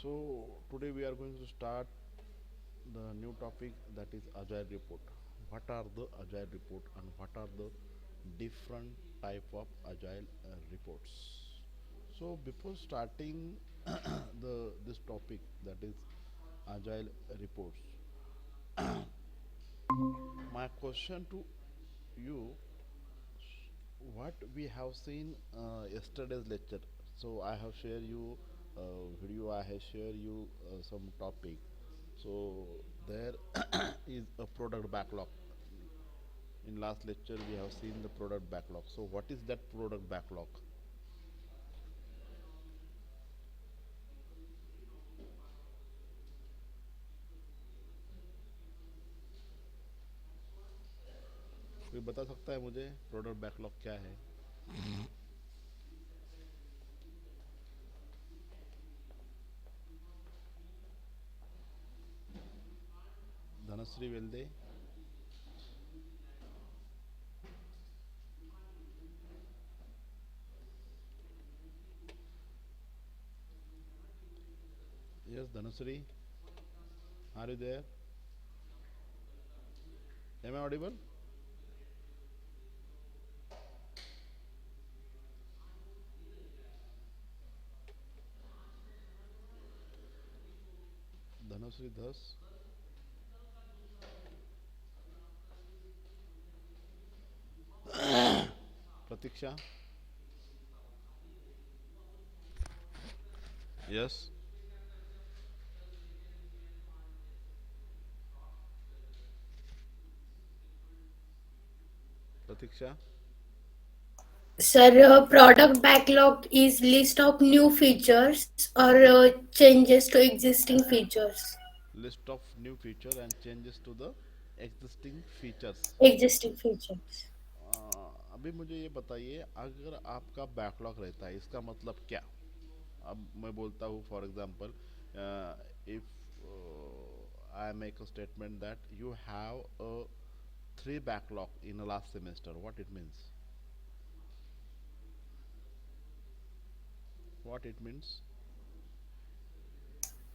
So today we are going to start the new topic, that is agile report. What are the agile report and what are the different type of agile reports? So before starting the this topic, that is agile reports, my question to you, what we have seen yesterday's lecture. So I have shared you video, I have shared you some topic. So there is a product backlog. In last lecture we have seen the product backlog. So what is that product backlog? कोई बता सकता है मुझे product backlog क्या है? Dhanashree वेल्दे. Yes, Dhanasri, are you there? Am I audible? Dhanasri Das. Pratiksha. Yes. Pratiksha. Sir, product backlog is list of new features or changes to existing features. List of new feature and changes to the existing features. Existing features. अभी मुझे ये बताइए, अगर आपका backlog रहता है इसका मतलब क्या? अब मैं बोलता हूँ for example, if I make a statement that you have a 3 backlog in the last semester, what it means? What it means?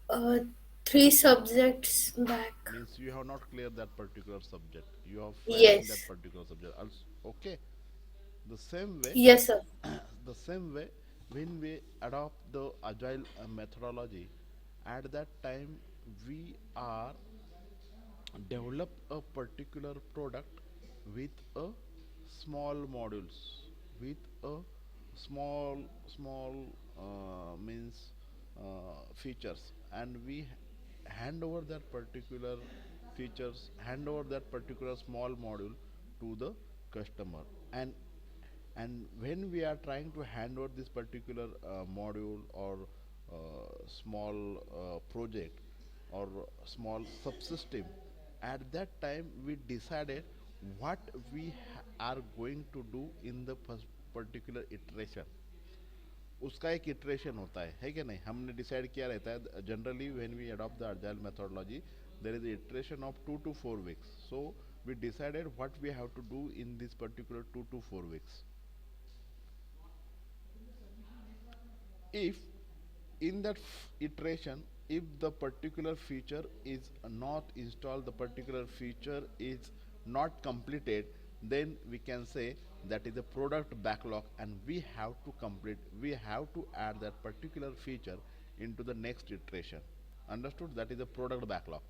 Uh, Three subjects back. Means you have not cleared that particular subject, you have failed in that Yes. particular subject also. Okay, the same way, Yes, sir. the same way, when we adopt the agile methodology, at that time we are develop a particular product with a small modules, with a small means features, and we hand over that particular features, hand over that particular small module to the customer. And when we are trying to hand over this particular module or small project or small subsystem, at that time we decided what we are going to do in the particular iteration. उसका एक iteration होता है कि नहीं? हमने decide किया रहता है generally when we adopt the agile methodology, there is iteration of 2 to 4 weeks. So we decided what we have to do in this particular 2 to 4 weeks. If in that iteration, if the particular feature is not installed, the particular feature is not completed, then we can say that is a product backlog, and we have to complete, we have to add that particular feature into the next iteration. Understood? That is a product backlog.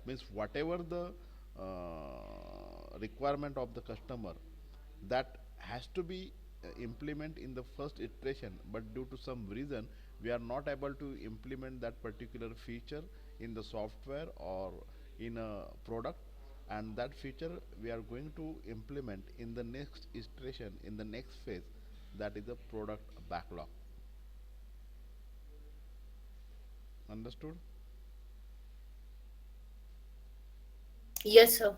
Means whatever the requirement of the customer, that has to be implement in the first iteration, but due to some reason we are not able to implement that particular feature in the software or in a product, and that feature we are going to implement in the next iteration, in the next phase, that is the product backlog. Understood? Yes, sir.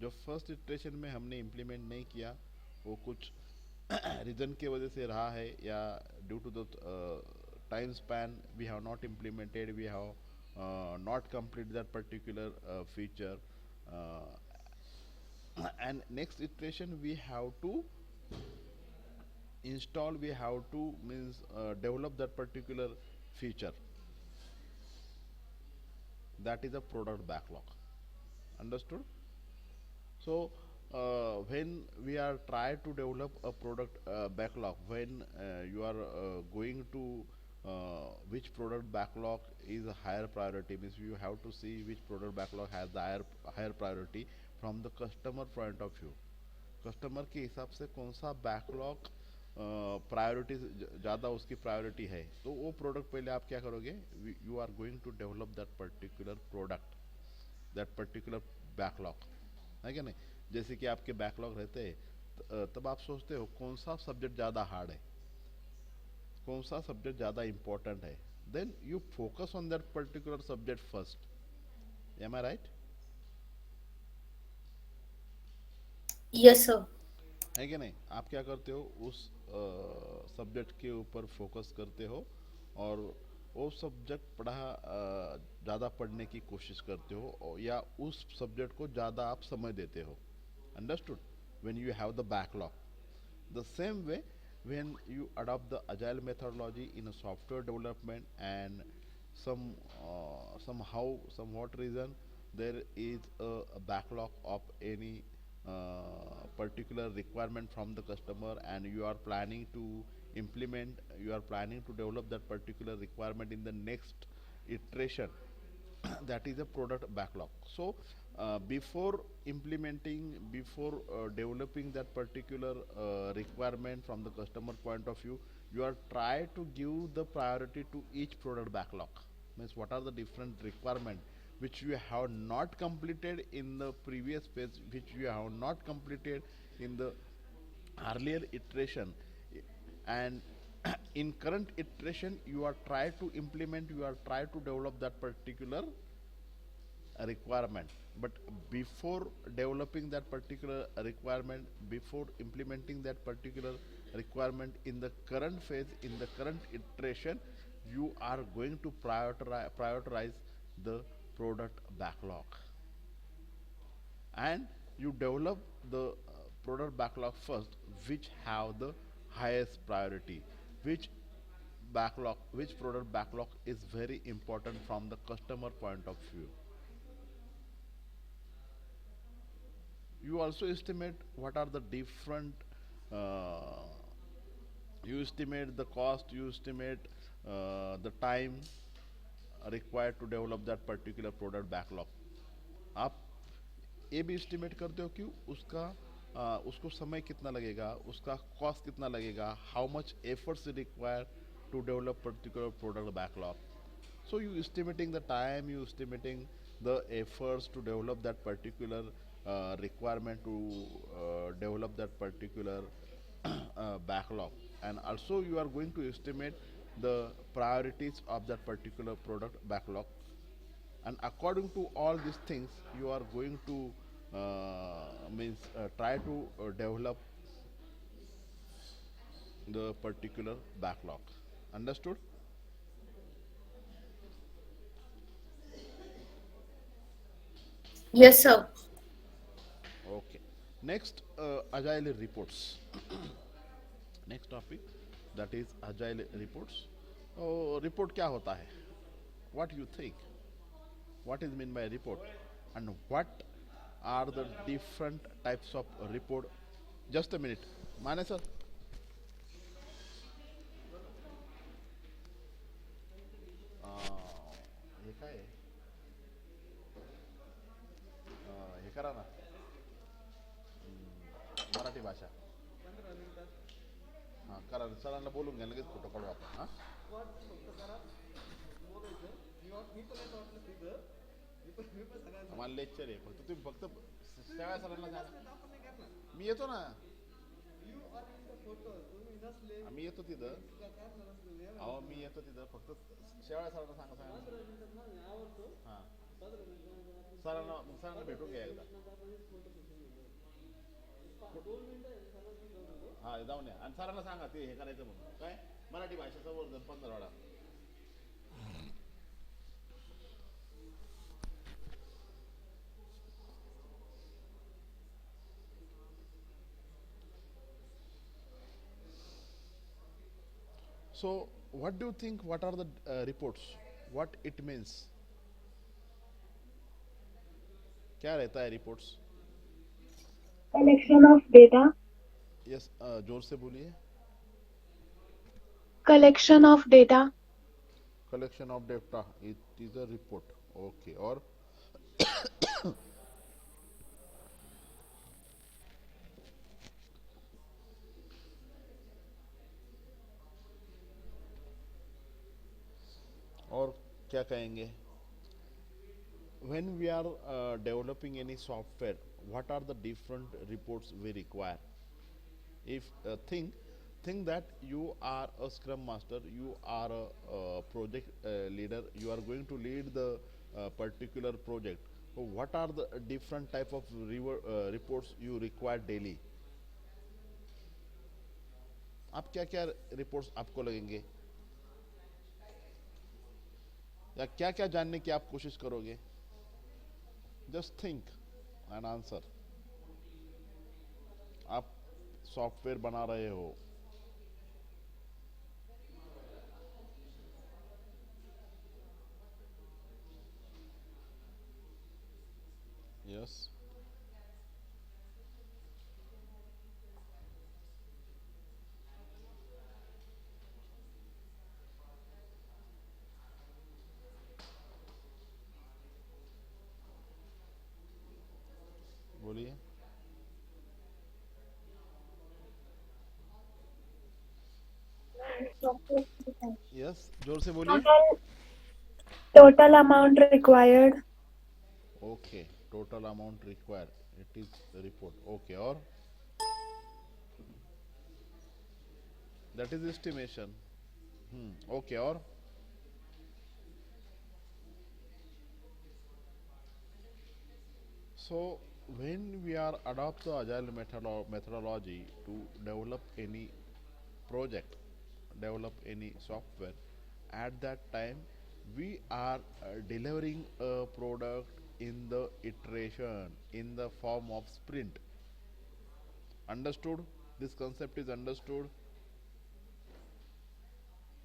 जो first iteration में हमने implement नहीं किया, वो कुछ reason के वजह से रहा है, या due to the time span we have not implemented, we have not complete that particular feature, and next iteration we have to install, we have to means develop that particular feature. That is a product backlog. Understood? So when we are try to develop a product backlog, when you are going to which product backlog is a higher priority, means you have to see which product backlog has the higher priority from the customer point of view. Customer के हिसाब से कौन सा backlog priority ज़्यादा उसकी priority है, तो वो प्रोडक्ट पहले आप क्या करोगे, you are going to develop that particular product, that particular backlog, है क्या नहीं? जैसे कि आपके बैकलॉग रहते हैं, तब आप सोचते हो कौन सा सब्जेक्ट ज़्यादा हार्ड है, कौन सा सब्जेक्ट ज़्यादा इंपॉर्टेंट है, then you focus on that particular subject first. Am I right? Yes, sir. है कि नहीं? आप क्या करते हो, उस सब्जेक्ट के ऊपर फोकस करते हो और वो सब्जेक्ट ज़्यादा पढ़ने की कोशिश करते हो, या उस सब्जेक्ट को ज़्यादा आप समय देते हो. Understood? When you have the backlog. The same way, when you adopt the agile methodology in a software development, and somehow, somewhat reason, there is a backlog of any particular requirement from the customer, and you are planning to implement, you are planning to develop that particular requirement in the next iteration. That is a product backlog. So before implementing, before developing that particular requirement from the customer point of view, you are try to give the priority to each product backlog. Means what are the different requirement which you have not completed in the previous phase, which you have not completed in the earlier iteration, and in current iteration you are try to implement, you are try to develop that particular requirement. But before developing that particular requirement, before implementing that particular requirement in the current phase, in the current iteration, you are going to prioritize the product backlog, and you develop the product backlog first, which have the highest priority, which which product backlog is very important from the customer point of view. You also estimate what are the different, uh, you estimate the cost, you estimate the time required to develop that particular product backlog. आप ये भी estimate करते हो कि उसका उसको समय कितना लगेगा, उसका cost कितना लगेगा, how much efforts required to develop particular product backlog. So you estimating the time, you estimating the efforts to develop that particular requirement, to develop that particular backlog, and also you are going to estimate the priorities of that particular product backlog, and according to all these things you are going to means try to develop the particular backlog. Understood? Yes, sir. Okay. Next, agile reports. Next topic, that is agile reports. Report क्या होता है? What you think? What is mean by report? And what are the different types of report? Just a minute. माने sir, हे काय आहे? हे करा ना, मराठी भाषा. हां करा, सरांना बोलून घ्या, लगेच फोटो काढू आपण. हां आम्हाला लेक्चर आहे, फक्त तुम्ही फक्त शेळ्या सरांना सांगा. मी येतो ना, मी येतो तिथं. अहो मी येतो तिथं, फक्त शेवाळ्या सरांना सांगा सांगा. हां सरांना, मग सरांना भेटून घ्या एकदा. हां जाऊन या आणि सरांना सांगा ते हे करायचं म्हणून. काय मराठी भाषा संवर्धन पंधरवाडा. So what do you think? What are the reports? What it means? क्या रहता है reports? Collection of data. Yes, जोर से बोलिए. Collection of data. Collection of data. It is a report. Okay. और क्या कहेंगे? When we are developing any software, what are the different reports we require? If think that you are a scrum master, you are a project leader, you are going to lead the particular project. So what are the different type of reports you require daily? आप क्या क्या reports आपको लगेंगे, या क्या क्या जानने की आप कोशिश करोगे? Just think and answer. आप सॉफ्टवेयर बना रहे हो. यस. बोलिए. यस, जोर से बोलिए. Total total amount required. Okay. Total amount require, it is report. Okay. और दैट इज एस्टिमेशन. ओके. और so when we are adopt the agile methodology to develop any project, develop any software, at that time we are delivering a product in the iteration in the form of sprint. Understood? This concept is understood.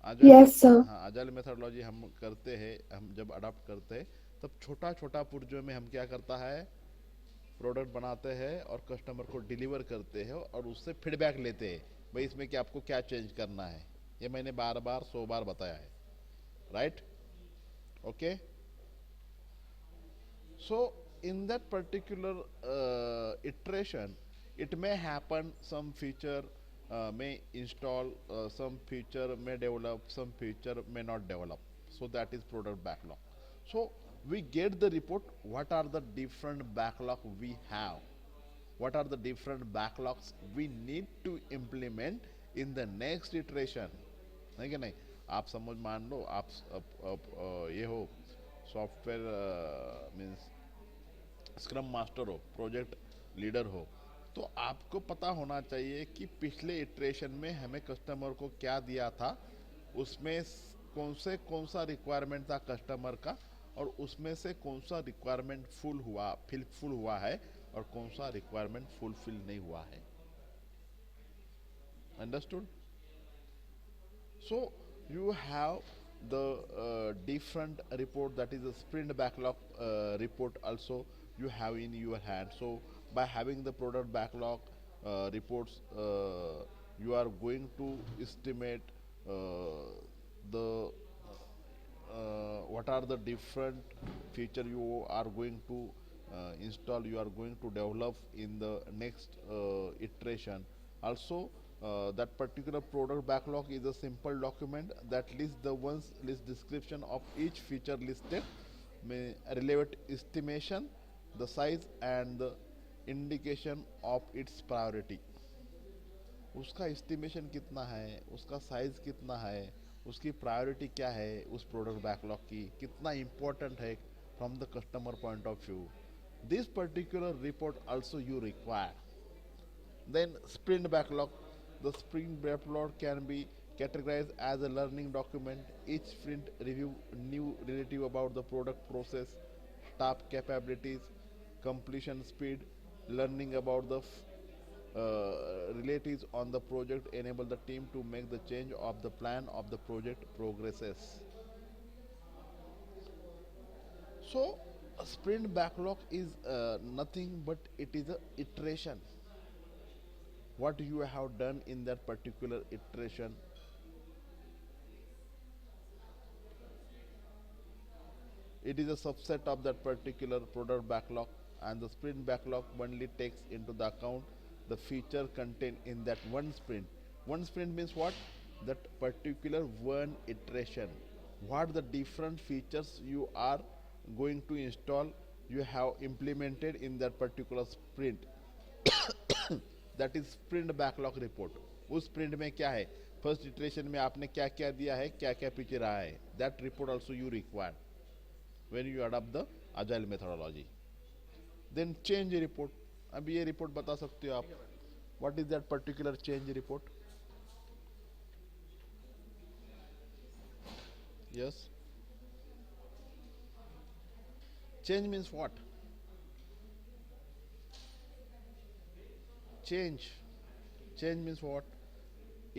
आजाइल Yes, sir. हाँ, आजाइल methodology हम करते हैं, हम जब adopt करते हैं तब छोटा छोटा पुर्जों में हम क्या करता है, प्रोडक्ट बनाते हैं और कस्टमर को डिलीवर करते हैं और उससे फीडबैक लेते हैं, भाई इसमें क्या आपको क्या चेंज करना है. ये मैंने बार बार 100 बार बताया है. Right? Okay. So in that particular iteration, it may happen some feature may install, some feature may develop, some feature may not develop. So that is product backlog. So we get the report. What are the different backlog we have? What are the different backlogs we need to implement in the next iteration? नहीं कि नहीं. आप समझ मान लो आप ये हो software means scrum master हो, प्रोजेक्ट लीडर हो, तो आपको पता होना चाहिए कि पिछले इटरेशन में हमें कस्टमर को क्या दिया था, उसमें कौन सा रिक्वायरमेंट था कस्टमर का, और उसमें से कौन सा रिक्वायरमेंट फुल हुआ है और कौन सा रिक्वायरमेंट फुलफिल नहीं हुआ है. Understood? So you have the different report, that is a sprint backlog report also you have in your hand. So by having the product backlog reports, you are going to estimate the what are the different feature you are going to install, you are going to develop in the next iteration. Also that particular product backlog is a simple document that lists the ones list description of each feature listed, may relevant estimation, the size and the indication of its priority. उसका estimation कितना है, उसका size कितना है, उसकी priority क्या है, उस प्रोडक्ट बैकलॉग की कितना इंपॉर्टेंट है from the customer point of view. This particular report also you require. Then sprint backlog. The sprint backlog can be categorized as a learning document. Each sprint review new relative about the product process, staff capabilities, completion speed, learning about the relatives on the project enable the team to make the change of the plan of the project progresses. So a sprint backlog is nothing but it is a iteration. What you have done in that particular iteration, it is a subset of that particular product backlog, and the sprint backlog only takes into the account the feature contained in that one sprint. One sprint means what? That particular one iteration. What the different features you are going to install, you have implemented in that particular sprint. That is sprint backlog report. उस sprint में क्या है, first iteration में आपने क्या क्या दिया है, क्या क्या पीछे रहा है, that report also you required when you adopt the agile methodology. Then change report. अब ये रिपोर्ट बता सकते हो आप, what is that particular change report. Yes, change means what. Change means what?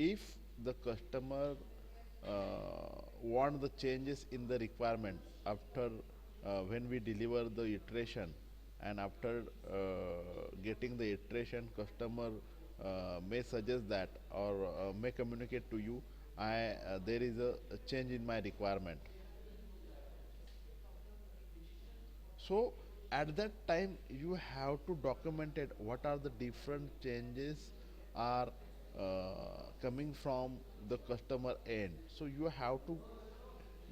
If the customer want the changes in the requirement after when we deliver the iteration, and after getting the iteration, customer may suggest that or may communicate to you, there is a change in my requirement. So at that time you have to document it, what are the different changes are coming from the customer end. So you have to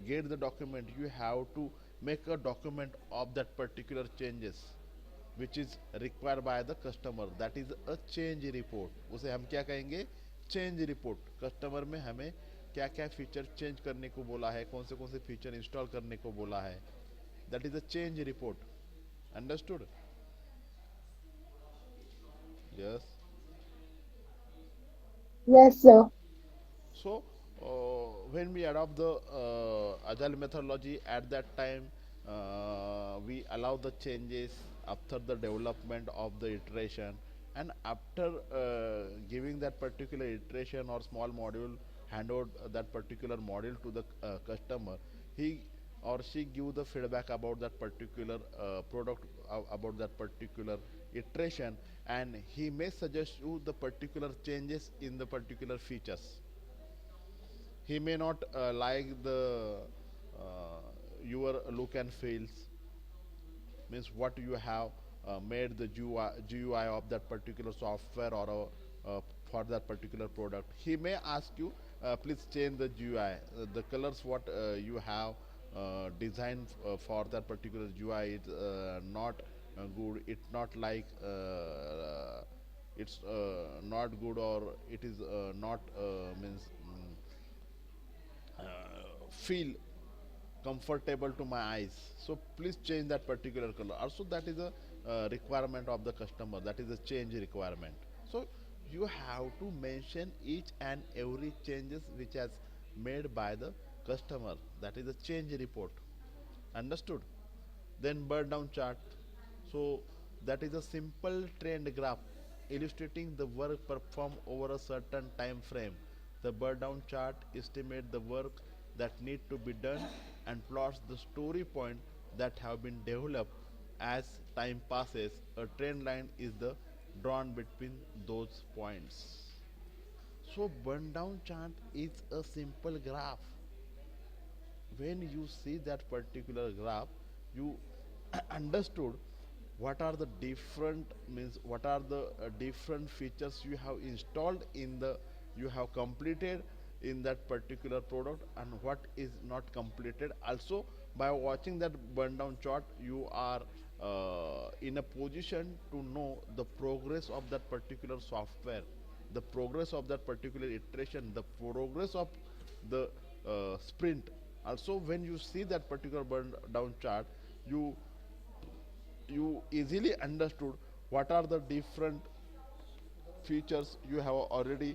get the document, you have to make a document of that particular changes which is required by the customer. That is a change report. उसे हम क्या कहेंगे, change report. Customer में हमें क्या क्या feature change करने को बोला है, कौन से फीचर इंस्टॉल करने को बोला है, that is a change report. Understood? Yes. Yes, sir. So when we adopt the agile methodology, at that time we allow the changes after the development of the iteration, and after giving that particular iteration or small module, hand out that particular module to the customer, he or she give the feedback about that particular product, about that particular iteration, and he may suggest you the particular changes in the particular features. He may not like the your look and feels, means what you have made the GUI of that particular software or for that particular product. He may ask you, please change the GUI, the colors what you have designed for that particular GUI is not good. It's not like it's not good, or it is not means feel comfortable to my eyes, so please change that particular color also. That is a requirement of the customer, that is a change requirement. So you have to mention each and every changes which has made by the customer, that is a change report. Understood? Then burn down chart. So that is a simple trend graph illustrating the work performed over a certain time frame. The burn down chart estimates the work that need to be done and plots the story point that have been developed as time passes. A trend line is the drawn between those points. So burn down chart is a simple graph. When you see that particular graph, you understood what are the different, means what are the different features you have installed in the, you have completed in that particular product, and what is not completed. Also by watching that burn down chart, you are in a position to know the progress of that particular software, the progress of that particular iteration, the progress of the sprint. Also when you see that particular burn down chart, you easily understood what are the different features you have already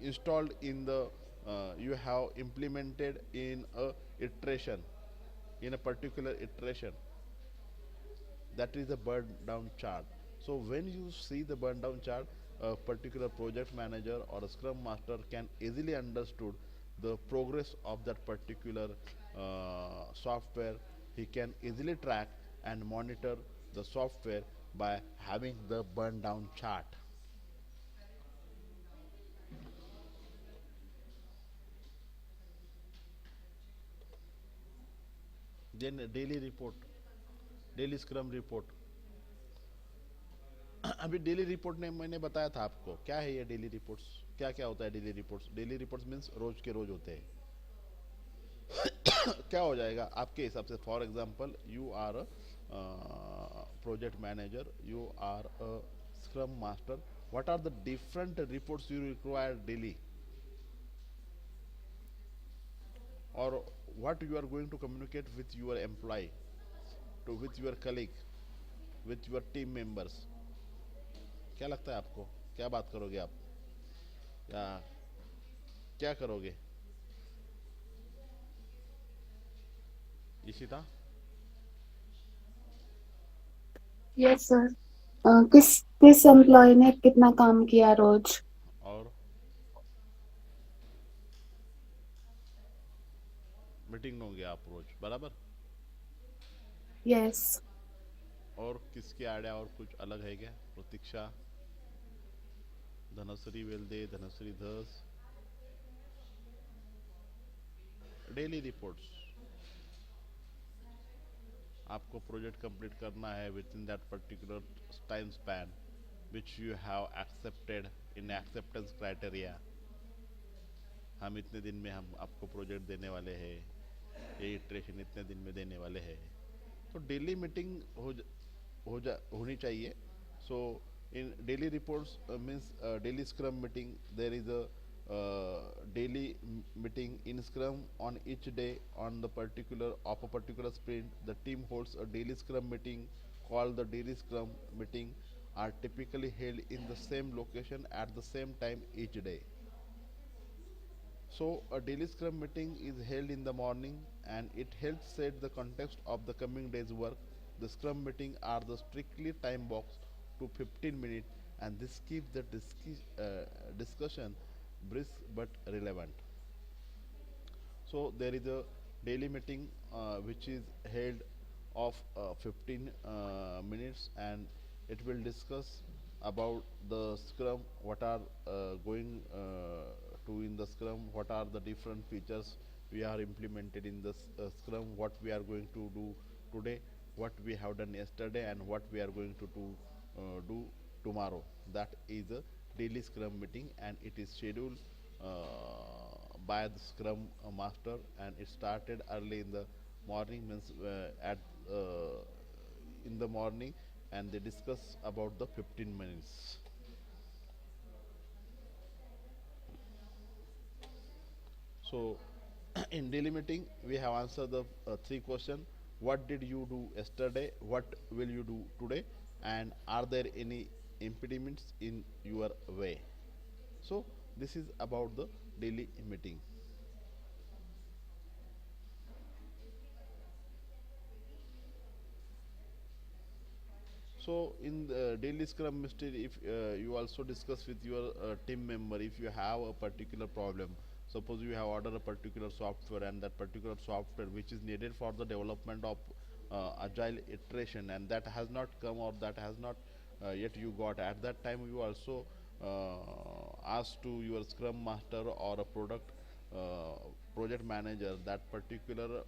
installed in the you have implemented in a iteration, in a particular iteration. That is the burn down chart. So when you see the burn down chart, a particular project manager or a scrum master can easily understood the progress of that particular software. He can easily track and monitor the software by having the burn down chart. Then daily report, daily scrum report. अभी daily report ने मैंने बताया था आपको क्या है ये daily reports, क्या क्या होता है daily reports. Daily reports means रोज के रोज होते हैं। क्या हो जाएगा आपके हिसाब से? For example you are a project manager, you are a scrum master, what are the different reports you require daily, और what you are going to communicate with your employee, to with your colleague, with your team members? क्या लगता है आपको, क्या बात करोगे आप, या क्या करोगे इशिता? Yes sir. किस किस एम्प्लॉय ने कितना काम किया रोज। और मीटिंग होंगे आप रोज, बराबर? यस। और किसके आइडिया और कुछ अलग है क्या? प्रतीक्षा, धनश्री वेल्दे, धनश्री धस। डेली रिपोर्ट्स, आपको प्रोजेक्ट कंप्लीट करना है with in that particular time span which you have accepted in acceptance criteria. हम इतने दिन में हम आपको प्रोजेक्ट देने वाले हैं, ये इटरेशन इतने दिन में देने वाले हैं। तो डेली मीटिंग होनी चाहिए। So in daily reports means daily scrum meeting, there is a daily meeting in scrum on each day on the particular of a particular sprint. The team holds a daily scrum meeting called the daily scrum meeting, are typically held in the same location at the same time each day. So a daily scrum meeting is held in the morning and it helps set the context of the coming day's work. The scrum meeting are the strictly time box to 15 minutes, and this keeps the discussion brisk but relevant. So there is a daily meeting which is held of 15 minutes, and it will discuss about the scrum, what are going to in the scrum, what are the different features we are implemented in the scrum, what we are going to do today, what we have done yesterday, and what we are going to do tomorrow. That is a daily scrum meeting, and it is scheduled by the scrum master, and it started early in the morning, means at in the morning, and they discuss about the 15 minutes. So in daily meeting we have answered the three questions: what did you do yesterday, what will you do today, and are there any impediments in your way? So this is about the daily meeting. So in the daily scrum mystery, if you also discuss with your team member, if you have a particular problem, suppose you have ordered a particular software, and that particular software which is needed for the development of agile iteration, and that has not come, or that has not yet you got, at that time you also ask to your scrum master or a uh, project manager, that particular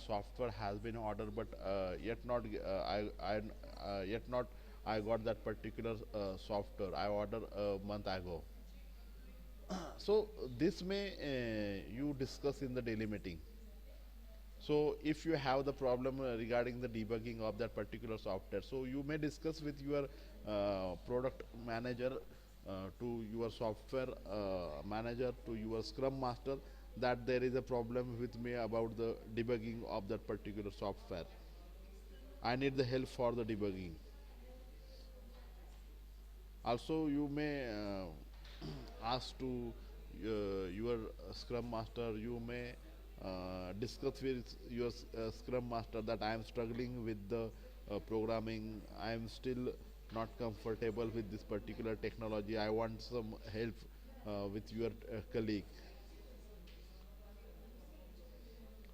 software has been ordered, but yet not yet not I got that particular software I ordered a month ago. So this may you discuss in the daily meeting. So if you have the problem regarding the debugging of that particular software, so you may discuss with your product manager, to your software manager, to your scrum master, that there is a problem with me about the debugging of that particular software. I need the help for the debugging. Also you may ask to your scrum master, you may discuss with your scrum master that I am struggling with the programming, I am still not comfortable with this particular technology. I want some help with your colleague.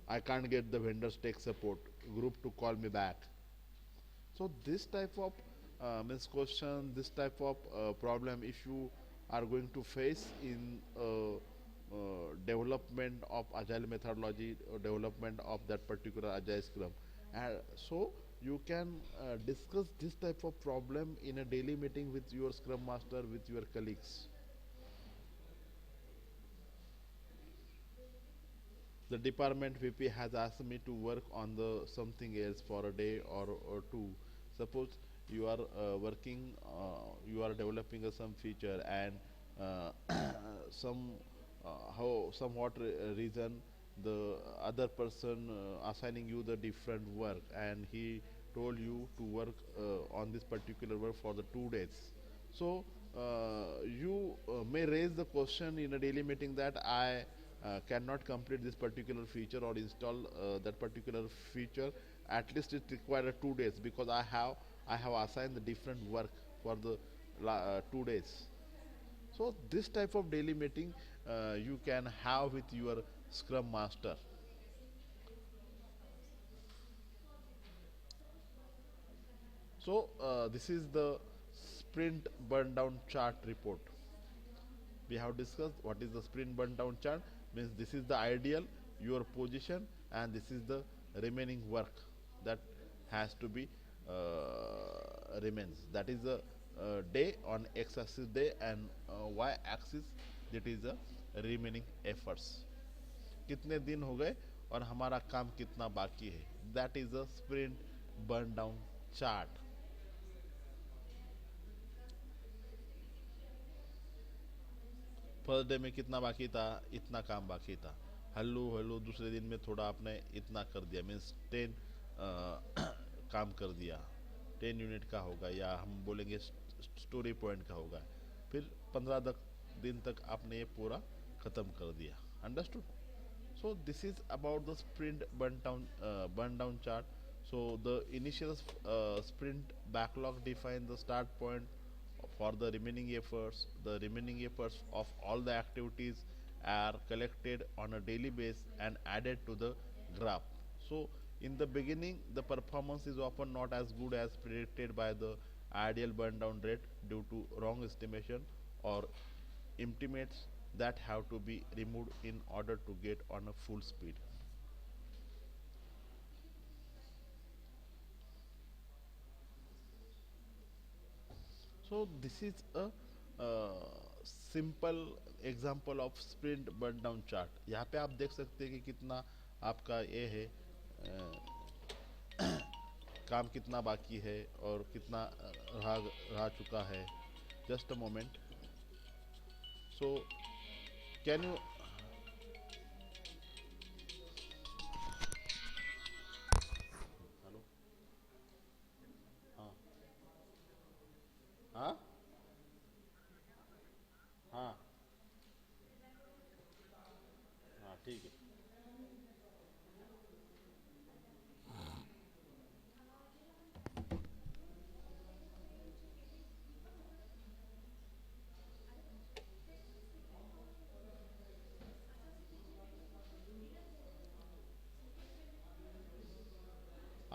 I can't get the vendor's tech support group to call me back. So this type of means question, this type of problem, if you are going to face in development of agile methodology or development of that particular agile scrum, so you can discuss this type of problem in a daily meeting with your scrum master, with your colleagues. The department VP has asked me to work on the something else for a day or two. Suppose you are you are developing some feature and uh, some how somewhat reason the other person assigning you the different work and he told you to work on this particular work for the 2 days. So you may raise the question in a daily meeting that I cannot complete this particular feature or install that particular feature. At least it requires 2 days because I have assigned the different work for the 2 days. So this type of daily meeting you can have with your Scrum Master. So this is the sprint burn down chart report. We have discussed what is the sprint burn down chart. Means this is the ideal, your position, and this is the remaining work that has to be remains. That is the day on x-axis day and y-axis that is the remaining efforts. कितने दिन हो गए और हमारा काम कितना बाकी है. That is a sprint burn down chart. First day में कितना बाकी था, इतना काम बाकी था. हल्लू हल्लू दूसरे दिन में थोड़ा आपने इतना कर दिया, मीन्स 10 काम कर दिया. 10 यूनिट का होगा या हम बोलेंगे स्टोरी पॉइंट का होगा. फिर 15 दिन तक आपने ये पूरा ख़त्म कर दिया. Understood. So this is about the sprint burn down chart. So the initial sprint backlog defines the start point for the remaining efforts. The remaining efforts of all the activities are collected on a daily basis and added to the graph. So in the beginning, the performance is often not as good as predicted by the ideal burn down rate due to wrong estimation or intimates that have to be removed in order to get on a full speed. So this is a simple example of sprint burn down chart. यहाँ पे आप देख सकते हैं कि कितना आपका ये है काम कितना बाकी है और कितना रहा रहा चुका है. Just a moment. So can you hello. हाँ हाँ हाँ हाँ ठीक है.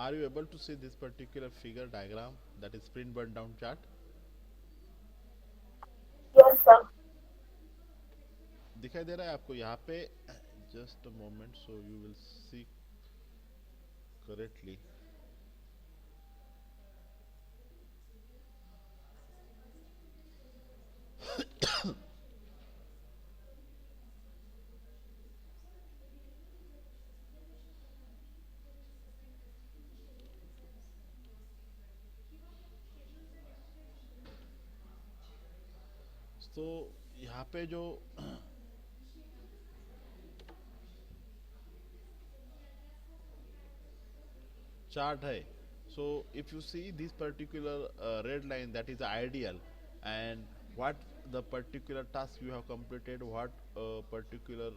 Are you able to see this particular figure diagram, that is sprint burn down chart? Yes, sir. दिखाई दे रहा है आपको यहाँ पे. Just a moment so you will see correctly. तो यहाँ पे जो chart hai. So if you see this particular red line, that is ideal, and what the particular task you have completed, what particular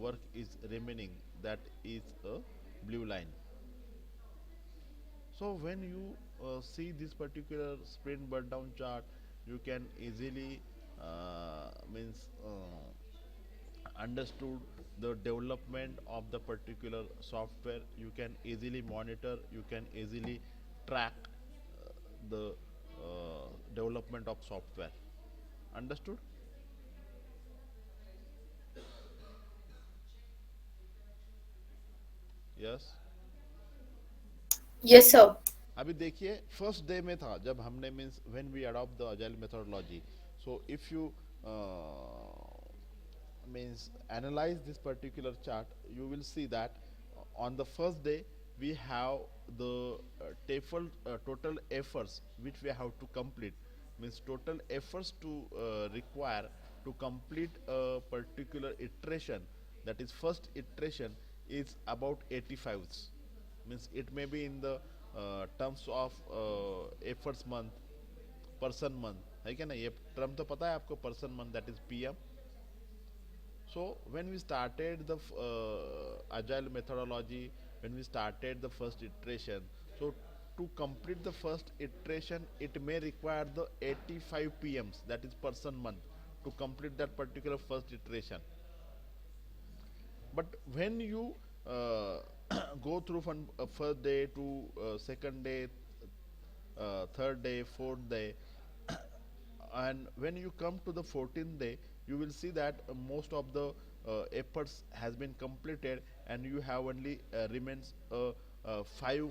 work is remaining, that is a blue line. So when you see this particular sprint burn down chart, you can easily means understood the development of the particular software. You can easily monitor, you can easily track the development of software. Understood? Yes. Yes, sir. अभी देखिए first day में था जब हमने means when we adopt the agile methodology. So if you means analyze this particular chart, you will see that on the first day we have the total efforts which we have to complete, means total efforts to require to complete a particular iteration, that is first iteration, is about 85. Means it may be in the terms of efforts month, person month, है क्या ना. ये term तो पता है आपको, person month, that is PM. So when we started the agile methodology, when we started the first iteration, so to complete the first iteration, it may require the 85 PMs, that is person month, to complete that particular first iteration. But when you go through from first day to second day, third day, fourth day, and when you come to the 14th day, you will see that most of the efforts has been completed, and you have only remains five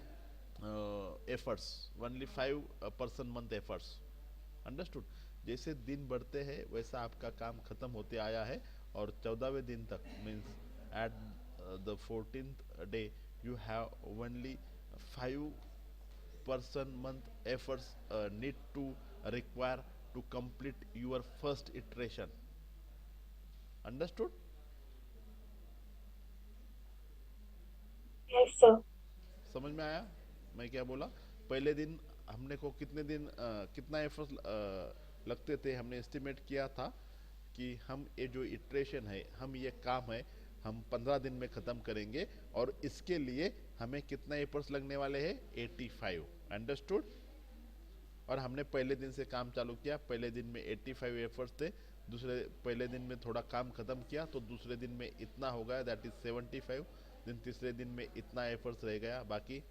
efforts, only five person month efforts. Understood. जैसे दिन बढ़ते हैं वैसा आपका काम खत्म होते आया है, और 14वें दिन तक means at the 14th day you have only 5 person month efforts need to require to complete your first iteration. Understood? Yes, sir. समझ में आया मैं क्या बोला? पहले दिन हमने को कितने दिन कितना एफर्ट लगते थे, हमने एस्टिमेट किया था कि हम ये जो इटरेशन है, हम ये काम है, हम 15 दिन में ख़त्म करेंगे, और इसके लिए हमें कितना एफर्ट्स लगने वाले हैं? 85. अंडरस्टूड? और हमने पहले दिन से काम चालू किया, पहले दिन में 85 एफर्ट्स थे, दूसरे पहले दिन में थोड़ा काम ख़त्म किया तो दूसरे दिन में इतना हो गया, दैट इज 75. दिन तीसरे दिन में इतना एफर्ट्स रह गया बाकी.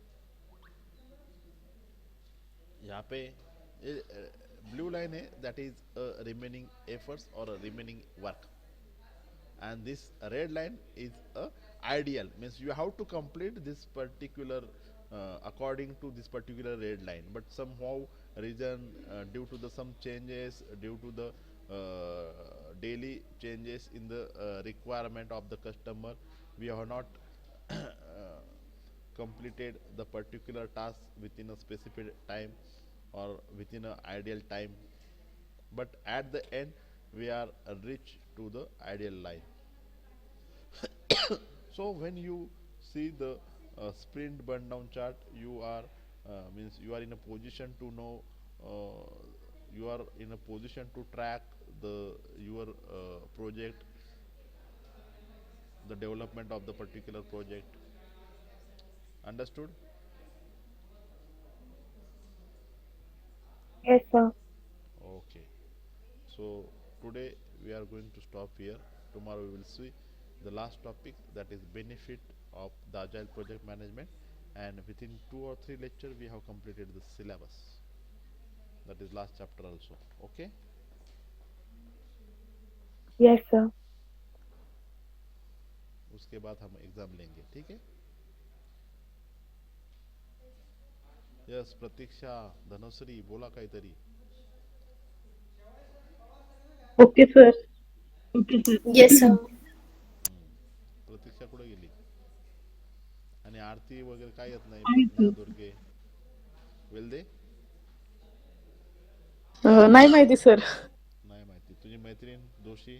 यहाँ पे ब्लू लाइन है, दैट इज रिमेनिंग एफर्ट्स और remaining work, and this red line is a ideal, means you have to complete this particular according to this particular red line, but somehow reason due to the some changes, due to the daily changes in the requirement of the customer, we have not completed the particular task within a specific time or within an ideal time, but at the end we are reached to the ideal line. So when you see the sprint burn down chart, you are means you are in a position to know, you are in a position to track the your project, the development of the particular project. Understood? Yes, sir. Okay. So today we are going to stop here. Tomorrow we will see the last topic, that is benefit of the agile project management, and within 2 or 3 lectures we have completed the syllabus, that is last chapter also. Okay. Yes, sir. उसके बाद हम exam लेंगे, ठीक है. Yes प्रतीक्षा, धनश्री बोला काहीतरी. Okay sir. Okay sir. Yes, sir. प्रतीक्षा कुठे गेली? आणि आरती वगैरे काय येत नाही, आहे प्रज्ञा, सर. दुर्गे, वेल्दे. नाही माहिती सर. नाही माहिती. तुझी मैत्रीण दोषी,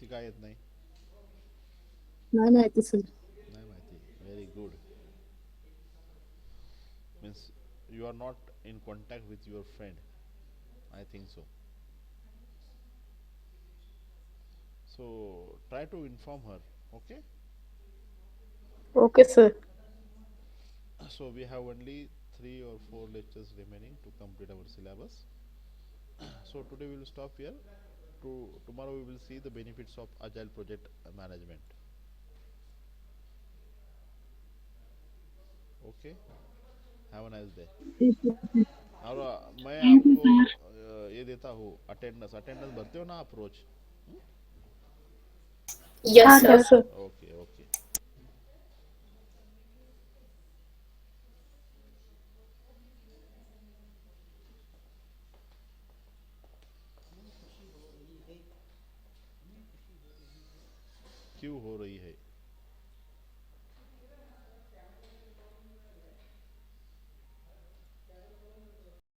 ती काय येत नाही? नाही माहिती सर. नाही माहिती. Very good. Means you are not in contact with your friend, I think so. So try to inform her. Okay. Okay sir. So we have only 3 or 4 lectures remaining to complete our syllabus. So today we will stop here. Tomorrow we will see the benefits of agile project management. Okay, have a nice day. और मैं thank you आपको sir. ये देता हूँ attendance attendance भरते हो ना आप रोज. हाँ Yes, sir. sir. Yes, sir. Okay okay. क्यों हो रही है